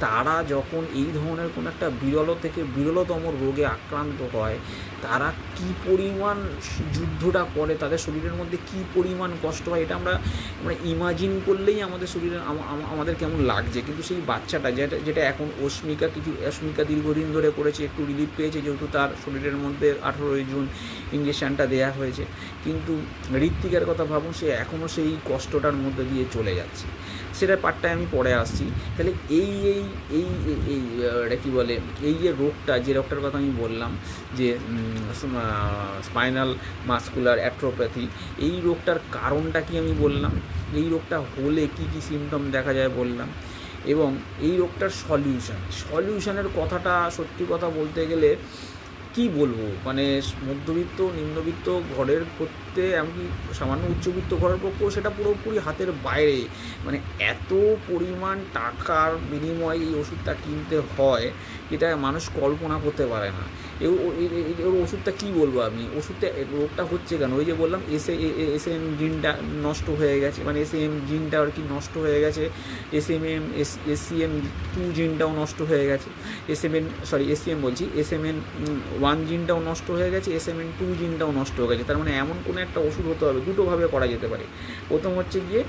তারা যখন এই ধরনের কোনো একটা বিরল থেকে বিরলতম রোগে আক্রান্ত হয়, তারা কী পরিমাণ যুদ্ধটা করে, তাদের শরীরের মধ্যে কী পরিমাণ কষ্ট হয়, এটা আমরা ইমাজিন করলেই আমাদের শরীরে আমাদের কেমন লাগছে। কিন্তু সেই বাচ্চাটা যেটা এখন অস্মিকা দীর্ঘদিন ধরে করেছে, একটু রিলিফ পেয়েছে যেহেতু তার শরীরের মধ্যে 18 জুন ইঞ্জেকশানটা দেওয়া হয়েছে, কিন্তু ঋত্বিকার কথা ভাবুন, সে এখনও সেই কষ্টটার মধ্যে দিয়ে চলে যাচ্ছে। সেটার পার্টটায় আমি পরে আসছি। তাহলে এটা কী বলে, এই যে রোগটার কথা আমি বললাম যে স্পাইনাল মাসকুলার অ্যাট্রোপ্যাথি, এই রোগটার কারণটা কি আমি বললাম, এই রোগটা হলে কি কি সিমটম দেখা যায় বললাম, এবং এই রোগটার সলিউশনের কথাটা সত্যি কথা বলতে গেলে কি বলবো, মানে মধ্যবিত্ত নিম্নবিত্ত ঘরের করতে, এমনকি সামান্য উচ্চবিত্ত ঘরের পক্ষেও সেটা পুরোপুরি হাতের বাইরে। মানে এত পরিমাণ টাকার বিনিময়ে এই ওষুধটা কিনতে হয়, এটা মানুষ কল্পনা করতে পারে না। ওর ওষুধটা কী বলবো আমি, ওষুধটা রোগটা হচ্ছে কেন, ওই যে বললাম এসএম জিনটা নষ্ট হয়ে গেছে, মানে এসএম জিনটা আর কি নষ্ট হয়ে গেছে, SCM2 জিনটাও নষ্ট হয়ে গেছে, SMN1 জিনটাও নষ্ট হয়ে গেছে, SMN2 জিনটাও নষ্ট হয়ে গেছে। তার মানে এমন কোনো একটা ওষুধ হতে হবে, দুটোভাবে করা যেতে পারে। প্রথম হচ্ছে গিয়ে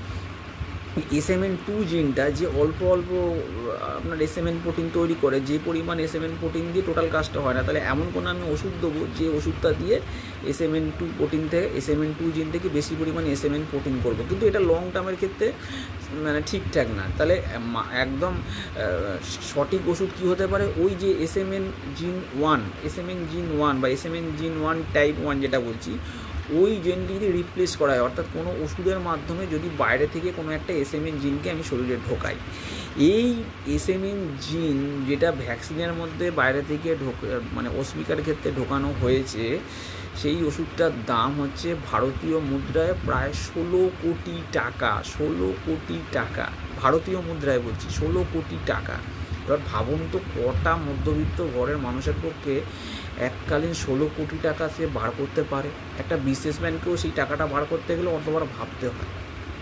SMN2 জিনটা যে অল্প আপনার SMN প্রোটিন তৈরি করে, যে পরিমাণ SMN প্রোটিন দিয়ে টোটাল কাজটা হয় না, তাহলে এমন কোনো আমি ওষুধ দেবো যে ওষুধটা দিয়ে SMN2 জিন থেকে বেশি পরিমাণ SMN প্রোটিন করবো, কিন্তু এটা লং টার্মের ক্ষেত্রে মানে ঠিকঠাক না। তাহলে একদম সঠিক ওষুধ কী হতে পারে, ওই যে SMN জিন 1 বা SMN জিন 1 টাইপ 1 যেটা বলছি, ওই জিনকে যদি রিপ্লেস করা হয়, অর্থাৎ কোনো ওষুধের মাধ্যমে যদি বাইরে থেকে কোনো একটা SMN জিনকে আমি শরীরে ঢোকাই, এই SMN জিন যেটা ভ্যাকসিনের মধ্যে বাইরে থেকে মানে অস্মিকার ক্ষেত্রে ঢোকানো হয়েছে, সেই ওষুধটার দাম হচ্ছে ভারতীয় মুদ্রায় প্রায় 16 কোটি টাকা, ভারতীয় মুদ্রায় বলছি 16 কোটি টাকা। এবার ভাবুন তো কটা মধ্যবিত্ত ঘরের মানুষের পক্ষে এককালীন 16 কোটি টাকা সে বার করতে পারে। একটা বিজনেসম্যানকেও সেই টাকাটা বার করতে গেলে অতবার ভাবতে হয়,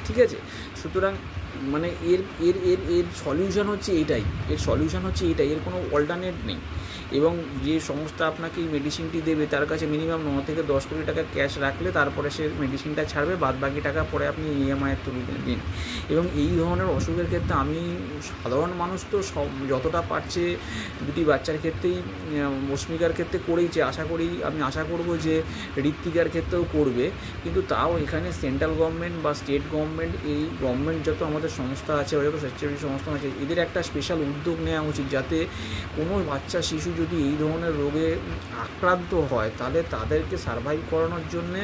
ঠিক আছে? সুতরাং মানে এর এর এর এর সলিউশন হচ্ছে এটাই, এর কোনো অল্টারনেট নেই। এবং যে সংস্থা আপনাকে এই মেডিসিনটি দেবে তার কাছে মিনিমাম 9 থেকে 10 কোটি টাকা ক্যাশ রাখলে তারপরে সে মেডিসিনটা ছাড়বে, বাদ বাকি টাকা পরে আপনি ইএমআইয়ের থ্রু দিন। এবং এই ধরনের অসুখের ক্ষেত্রে আমি সাধারণ মানুষ তো যতটা পারছে দুটি বাচ্চার ক্ষেত্রেই, অস্মিকার ক্ষেত্রে করেইছে, আমি আশা করব যে ঋত্বিকার ক্ষেত্রেও করবে। কিন্তু তাও এখানে সেন্ট্রাল গভর্নমেন্ট বা স্টেট গভর্নমেন্ট, এই গভর্নমেন্ট যত আমাদের সংস্থা আছে বা যত স্বেচ্ছাসেবী সংস্থা আছে, এদের একটা স্পেশাল উদ্যোগ নেওয়া উচিত, যাতে কোনো বাচ্চা শিশু যদি এই ধরনের রোগে আক্রান্ত হয় তাহলে তাদেরকে সারভাইভ করানোর জন্যে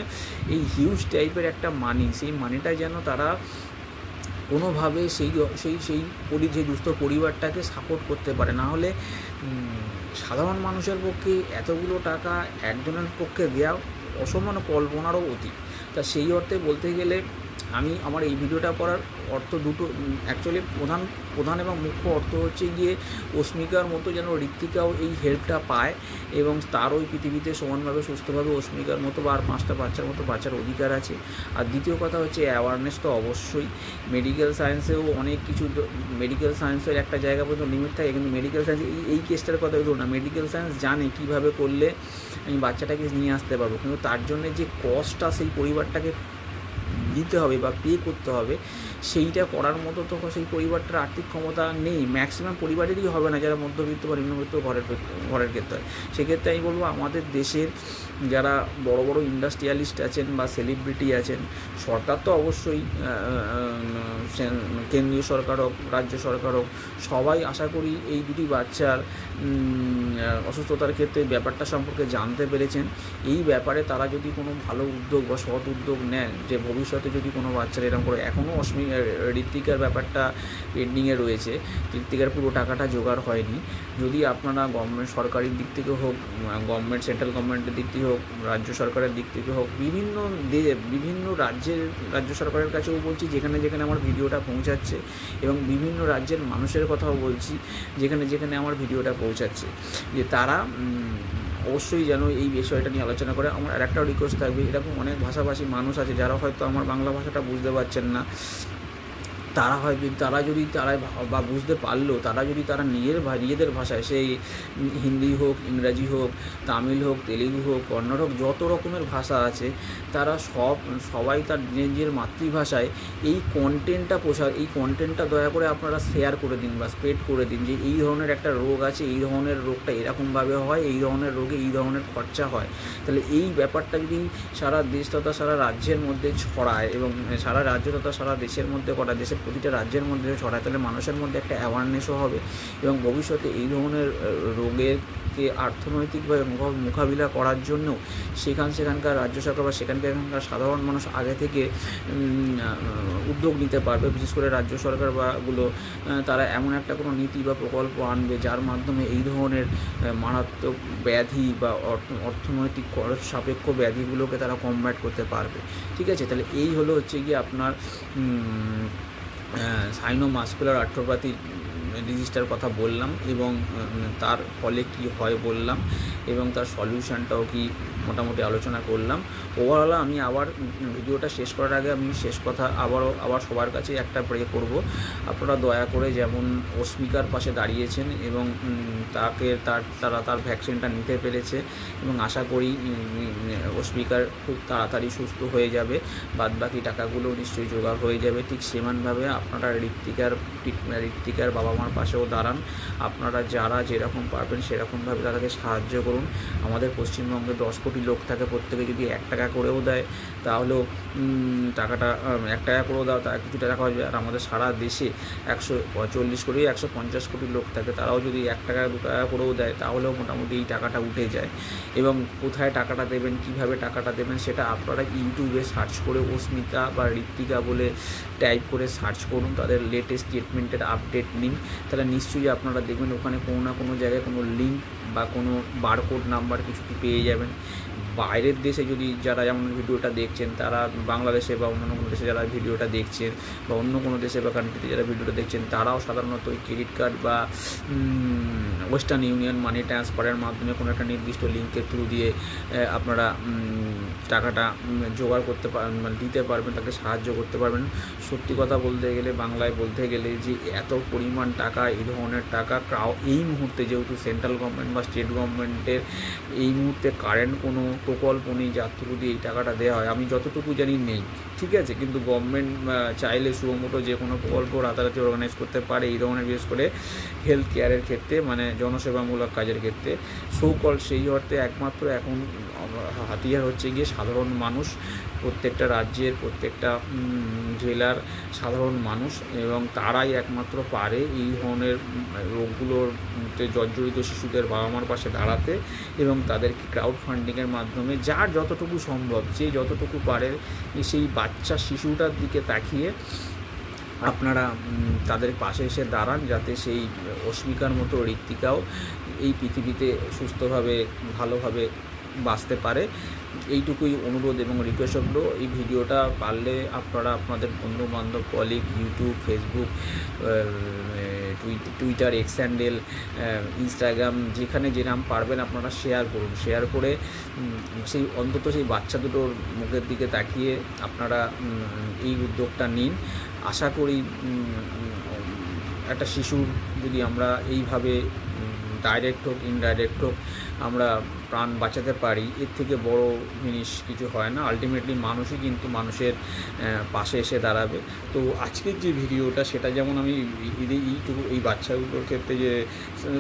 এই হিউজ টাইপের একটা মানি, সেই মানিটা যেন তারা কোনোভাবে যে দুস্থ পরিবারটাকে সাপোর্ট করতে পারে। না হলে সাধারণ মানুষের পক্ষে এতগুলো টাকা একজনের পক্ষে দেওয়া অসম্মান, কল্পনারও অতীত। তা সেই অর্থে বলতে গেলে আমি আমার এই ভিডিওটা করার অর্থ দুটো, অ্যাকচুয়ালি প্রধান এবং মুখ্য অর্থ হচ্ছে গিয়ে অস্মিকার মতো যেন ঋত্বিকাও এই হেল্পটা পায় এবং তারও ওই পৃথিবীতে সমানভাবে সুস্থভাবে অস্মিকার মতো বা আর 5টা বাচ্চার মতো বাঁচার অধিকার আছে। আর দ্বিতীয় কথা হচ্ছে অ্যাওয়ারনেস তো অবশ্যই, মেডিকেল সায়েন্সেও অনেক কিছু, মেডিকেল সায়েন্সের একটা জায়গা পর্যন্ত লিমিট থাকে, কিন্তু মেডিকেল সায়েন্স এই কেসটার কথা বলুন না, মেডিকেল সায়েন্স জানে কীভাবে করলে আমি বাচ্চাটাকে নিয়ে আসতে পারবো, কিন্তু তার জন্য যে কস্টটা সেই পরিবারটাকে দিতে হবে বা পে করতে হবে, সেইটা করার মতো তো সেই পরিবারটার আর্থিক ক্ষমতা নেই। ম্যাক্সিমাম পরিবারেরই হবে না যারা মধ্যবিত্ত বা নিম্নবিত্ত ঘরের ক্ষেত্রে হয়। সেক্ষেত্রে আমি বলবো আমাদের দেশের যারা বড় বড় ইন্ডাস্ট্রিয়ালিস্ট আছেন বা সেলিব্রিটি আছেন, সরকার তো অবশ্যই, কেন্দ্রীয় সরকার হোক, রাজ্য সরকার হোক, সবাই আশা করি এই দুটি বাচ্চার অসুস্থতার ক্ষেত্রে ব্যাপারটা সম্পর্কে জানতে পেরেছেন। এই ব্যাপারে তারা যদি কোনো ভালো উদ্যোগ বা সৎ উদ্যোগ নেন, যে ভবিষ্যতে যদি কোনো বাচ্চার এরকম করে, এখনও ঋত্বিকার ব্যাপারটা পেন্ডিংয়ে রয়েছে, ঋত্বিকার পুরো টাকাটা জোগাড় হয়নি, যদি আপনারা গভর্নমেন্ট সরকারের দিক থেকে হোক, গভর্নমেন্ট সেন্ট্রাল গভর্নমেন্টের দিক থেকে হোক, রাজ্য সরকারের দিক থেকে হোক, বিভিন্ন রাজ্য সরকারের কাছেও বলছি যেখানে যেখানে আমার ভিডিওটা পৌঁছাচ্ছে, এবং বিভিন্ন রাজ্যের মানুষের কথাও বলছি যেখানে যেখানে আমার ভিডিওটা পৌঁছাচ্ছে, যে তারা অবশ্যই যেন এই বিষয়টা নিয়ে আলোচনা করে। আমার আর একটা রিকোয়েস্ট থাকবে, এরকম অনেক ভাষাভাষী মানুষ আছে যারা হয়তো আমার বাংলা ভাষাটা বুঝতে পারছেন না, তারা যদি বা বুঝতে পারলেও তারা নিজেদের ভাষায়, সেই হিন্দি হোক, ইংরাজি হোক, তামিল হোক, তেলেগু হোক, কন্নড় হোক, যত রকমের ভাষা আছে, তারা সবাই তার নিজের মাতৃভাষায় এই কন্টেন্টটা দয়া করে আপনারা শেয়ার করে দিন বা স্প্রেড করে দিন, যে এই ধরনের একটা রোগ আছে, এই ধরনের রোগটা এরকমভাবে হয়, এই ধরনের রোগে এই ধরনের খরচা হয়। তাহলে এই ব্যাপারটা যদি সারা দেশ তথা সারা রাজ্যের মধ্যে ছড়ায়, এবং সারা রাজ্য তথা সারা দেশের মধ্যে দেশের প্রতিটা রাজ্যের মধ্যে ছড়ায়, তাহলে মানুষের মধ্যে একটা অ্যাওয়ারনেসও হবে, এবং ভবিষ্যতে এই ধরনের রোগেরকে অর্থনৈতিকভাবে মোকাবিলা করার জন্য সেখানকার রাজ্য সরকার বা এখানকার সাধারণ মানুষ আগে থেকে উদ্যোগ নিতে পারবে। বিশেষ করে রাজ্য সরকার বাগুলো তারা এমন একটা কোনো নীতি বা প্রকল্প আনবে যার মাধ্যমে এই ধরনের মারাত্মক ব্যাধি বা অর্থনৈতিক খরচ সাপেক্ষ ব্যাধিগুলোকে তারা কমব্যাট করতে পারবে। ঠিক আছে, তাহলে এই হচ্ছে গিয়ে আপনার সাইনোমাস্কুলার আর্থ্রোপ্যাথি ডিজিজটার কথা বললাম, এবং তার ফলে কি হয় বললাম, এবং তার সলিউশনটাও কি মোটামুটি আলোচনা করলাম। ওভারঅল আমি আবার ভিডিওটা শেষ করার আগে আমি শেষ কথা আবার সবার কাছে একটা প্রে করব, আপনারা দয়া করে যেমন অস্মিকার পাশে দাঁড়িয়েছেন এবং তারা তার ভ্যাকসিনটা নিতে পেরেছে, এবং আশা করি অস্মিকার খুব তাড়াতাড়ি সুস্থ হয়ে যাবে, বাদবাকি টাকাগুলো নিশ্চয়ই জোগাড় হয়ে যাবে। ঠিক সেমনভাবে আপনারা ঋত্বিকার বাবা মার পাশেও দাঁড়ান, আপনারা যারা যেরকম পারবেন সেরকমভাবে তাদেরকে সাহায্য করুন। আমাদের পশ্চিমবঙ্গে 10 কোটি লোক থাকে, প্রত্যেকে যদি 1 টাকা করেও দেয় তাহলেও টাকাটা 1 টাকা করেও দাও, তারা কিছুটা টাকা হয়ে যাবে। আর আমাদের সারা দেশে 140 কোটি 150 কোটি লোক থাকে, তারাও যদি 1 টাকা 2 টাকা করেও দেয় তাহলেও মোটামুটি এই টাকাটা উঠে যায়। এবং কোথায় টাকাটা দেবেন, কীভাবে টাকাটা দেবেন, সেটা আপনারা ইউটিউবে সার্চ করে অস্মিতা বা ঋত্বিকা বলে টাইপ করে সার্চ করুন, তাদের লেটেস্ট ট্রিটমেন্টের আপডেট নিন, তাহলে নিশ্চয়ই আপনারা দেখবেন ওখানে কোনো না কোনো জায়গায় কোনো লিঙ্ক বা কোনো বারকোড নাম্বার কিছু পেয়ে যাবেন। বাইরের দেশে যদি যারা যেমন ভিডিওটা দেখছেন, তারা বাংলাদেশে বা অন্য কোনো দেশে যারা ভিডিওটা দেখছেন, বা অন্য কোনো দেশে বা কান্ট্রিতে যারা ভিডিওটা দেখছেন, তারাও সাধারণত ওই ক্রেডিট কার্ড বা ওয়েস্টার্ন ইউনিয়ন মানি ট্রান্সফারের মাধ্যমে কোনো একটা নির্দিষ্ট লিঙ্কের থ্রু দিয়ে আপনারা টাকাটা জোগাড় করতে পারবেন, মানে দিতে পারবেন, তাকে সাহায্য করতে পারবেন। সত্যি কথা বলতে গেলে, বাংলায় বলতে গেলে, যে এত পরিমাণ টাকা, এই ধরনের টাকা এই মুহূর্তে, যেহেতু সেন্ট্রাল গভর্নমেন্ট বা স্টেট গভর্নমেন্টের এই মুহূর্তে কারেন্ট কোনো প্রকল্প নেই যার থ্রু দিয়ে এই টাকাটা দেওয়া হয়, আমি যতটুকু জানি নেই, ঠিক আছে। কিন্তু গভর্নমেন্ট চাইলে সুমোটো যে কোনো প্রকল্প রাতারাতি অর্গানাইজ করতে পারে এই ধরনের, বিশেষ করে হেলথ কেয়ারের ক্ষেত্রে, মানে জনসেবামূলক কাজের ক্ষেত্রে। কল সেই অর্থে একমাত্র এখন হাতিয়ার হচ্ছে গিয়ে সাধারণ মানুষ, প্রত্যেকটা রাজ্যের, প্রত্যেকটা জেলার সাধারণ মানুষ, এবং তারাই একমাত্র পারে এই ধরনের রোগগুলোতে জর্জরিত শিশুদের বাবা মার পাশে দাঁড়াতে, এবং তাদেরকে ক্রাউড ফান্ডিংয়ের মাধ্যমে যার যতটুকু সম্ভব, যে যতটুকু পারে, সেই বাচ্চা শিশুটার দিকে তাকিয়ে আপনারা তাদের পাশে এসে দাঁড়ান, যাতে সেই অস্মিকার মতো ঋত্বিকাও এই পৃথিবীতে সুস্থভাবে, ভালোভাবে বাঁচতে পারে। এইটুকুই অনুরোধ এবং রিকোয়েস্ট হলো, এই ভিডিওটা পারলে আপনারা আপনাদের বন্ধুবান্ধব, colleague, YouTube, Facebook, Twitter, x handle, Instagram, যেখানে যেরকম পারবেন আপনারা শেয়ার করুন। শেয়ার করে সেই অন্তত সেই বাচ্চা দুটোর মুখের দিকে তাকিয়ে আপনারা এই উদ্যোগটা নিন। আশা করি একটা শিশুর যদি আমরা এইভাবে ডাইরেক্ট হোক, ইনডাইরেক্ট হোক, আমরা প্রাণ বাঁচাতে পারি, এর থেকে বড় জিনিস কিছু হয় না। আলটিমেটলি মানুষই কিন্তু মানুষের পাশে এসে দাঁড়াবে। তো আজকের যে ভিডিওটা, সেটা যেমন আমি এই বাচ্চাগুলোর ক্ষেত্রে যে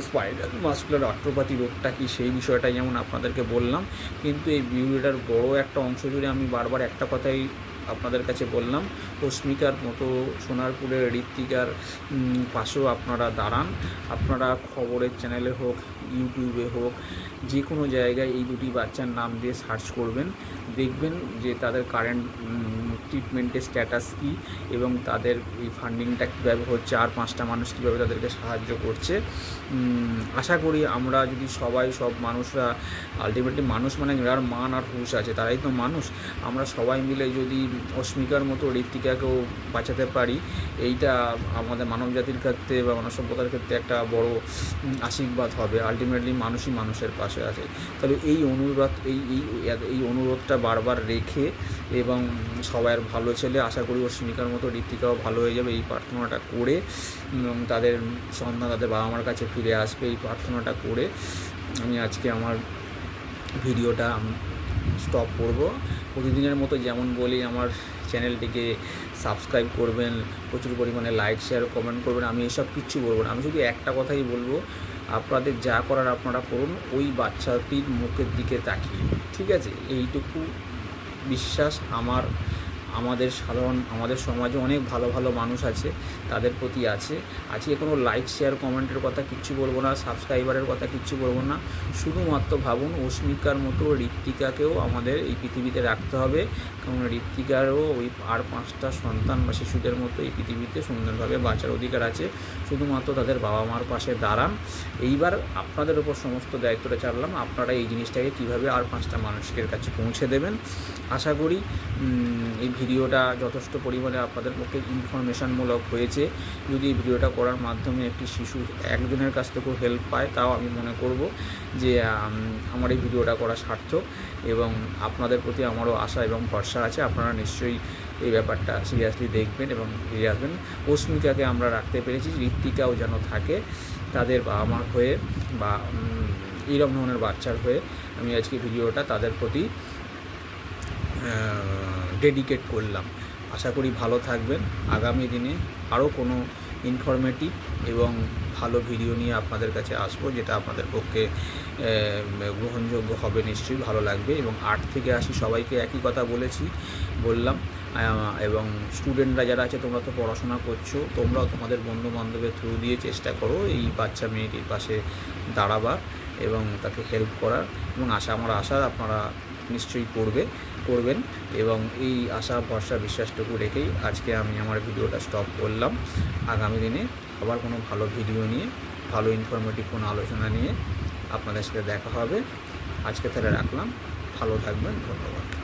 স্পাইনাল মাসকুলার আট্রোপ্যাথি রোগটা কী, সেই বিষয়টাই যেমন আপনাদেরকে বললাম, কিন্তু এই ভিডিওটার বড় একটা অংশ জুড়ে আমি বারবার একটা কথাই আপনাদের কাছে বললাম, অস্মিকার মতো সোনারপুরের ঋত্বিকার পাশেও আপনারা দাঁড়ান। আপনারা খবরের চ্যানেলে হোক, ইউটিউবে হোক, যে কোনো জায়গায় এই দুটি বাচ্চার নাম দিয়ে সার্চ করবেন, দেখবেন যে তাদের কারেন্ট ট্রিটমেন্টের স্ট্যাটাস কী, এবং তাদের এই ফান্ডিংটা কীভাবে হচ্ছে, আর 5টা মানুষ কীভাবে তাদেরকে সাহায্য করছে। আশা করি আমরা যদি সব মানুষরা, আলটিমেটলি মানুষ মানে যার মান আর হুঁশ আছে তারাই তো মানুষ, আমরা সবাই মিলে যদি অস্মিকার মতো ঋত্বিকাকেও বাঁচাতে পারি, এইটা আমাদের মানবজাতির ক্ষেত্রে বা মানব সভ্যতার ক্ষেত্রে একটা বড় আশীর্বাদ হবে। আলটিমেটলি মানুষই মানুষের পাশে আছে। তাহলে এই অনুরোধটা বারবার রেখে, এবং সবার ভালো ছেলে, আশা করি অস্মিকার মতো ঋত্বিকাও ভালো হয়ে যাবে, এই প্রার্থনাটা করে, এবং তাদের সন্তান তাদের বাবা মার কাছে ফিরে আসবে, এই প্রার্থনাটা করে আমি আজকে আমার ভিডিওটা স্টপ করব। প্রতিদিনের মতো যেমন বলি, আমার চ্যানেলটিকে সাবস্ক্রাইব করবেন, প্রচুর পরিমাণে লাইক, শেয়ার, কমেন্ট করবেন। আমি এসব কিচ্ছু বলবো না, আমি শুধু একটা কথাই বলবো, আপনাদের যা করার আপনারা করুন, ওই বাচ্চাটির মুখের দিকে তাকিয়ে, ঠিক আছে। এইটুকু বিশ্বাস আমাদের সমাজে অনেক ভালো ভালো মানুষ আছে, তাদের প্রতি আছে। আজকে কোনো লাইক, শেয়ার, কমেন্টের কথা কিচ্ছু বলবো না, সাবস্ক্রাইবারের কথা কিচ্ছু বলবো না। শুধুমাত্র ভাবুন, অস্মিকার মতো ঋত্বিকাকেও আমাদের এই পৃথিবীতে রাখতে হবে, কারণ ঋত্বিকারও ওই আর 5টা সন্তান বা শিশুদের মতো এই পৃথিবীতে সুন্দরভাবে বাঁচার অধিকার আছে। শুধুমাত্র তাদের বাবা মার পাশে দাঁড়ান। এইবার আপনাদের ওপর সমস্ত দায়িত্বটা ছাড়লাম, আপনারা এই জিনিসটাকে কীভাবে আর 5টা মানুষের কাছে পৌঁছে দেবেন। আশা করি এই ভিডিওটা যথেষ্ট পরিমাণে আপনাদের পক্ষে ইনফরমেশনমূলক হয়েছে। যদি এই ভিডিওটা করার মাধ্যমে একটি শিশু একজনের কাছ থেকেও হেল্প পায়, তাও আমি মনে করব যে আমার এই ভিডিওটা করা সার্থক, এবং আপনাদের প্রতি আমারও আশা এবং ভরসা আছে। আপনারা নিশ্চয়ই এই ব্যাপারটা সিরিয়াসলি দেখবেন এবং ফিরে আসবেন। অস্মিকাকে আমরা রাখতে পেরেছি, ঋত্বিকাও যেন থাকে তাদের বাবা মার হয়ে, বা এইরকম ধরনের বাচ্চার হয়ে। আমি আজকে ভিডিওটা তাদের প্রতি ডেডিকেট করলাম। আশা করি ভালো থাকবেন। আগামী দিনে আরও কোনো ইনফরমেটিভ এবং ভালো ভিডিও নিয়ে আপনাদের কাছে আসবো, যেটা আপনাদের পক্ষে গ্রহণযোগ্য হবে, নিশ্চয়ই ভালো লাগবে। এবং 8 থেকে 80 সবাইকে একই কথা বললাম। এবং স্টুডেন্টরা যারা আছে, তোমরা তো পড়াশোনা করছো, তোমরাও তোমাদের বন্ধুবান্ধবের থ্রু দিয়ে চেষ্টা করো এই বাচ্চা মেয়েটির পাশে দাঁড়াবার এবং তাকে হেল্প করার। এবং আমার আশা আপনারা নিশ্চয়ই করবেন। এবং এই আশা, ভরসা, বিশ্বাসটুকু রেখেই আজকে আমি আমার ভিডিওটা স্টপ করলাম। আগামী দিনে আবার কোনো ভালো ভিডিও নিয়ে, ভালো ইনফরমেটিভ কোনো আলোচনা নিয়ে আপনাদের সাথে দেখা হবে। আজকে তাহলে রাখলাম। ভালো থাকবেন, ধন্যবাদ।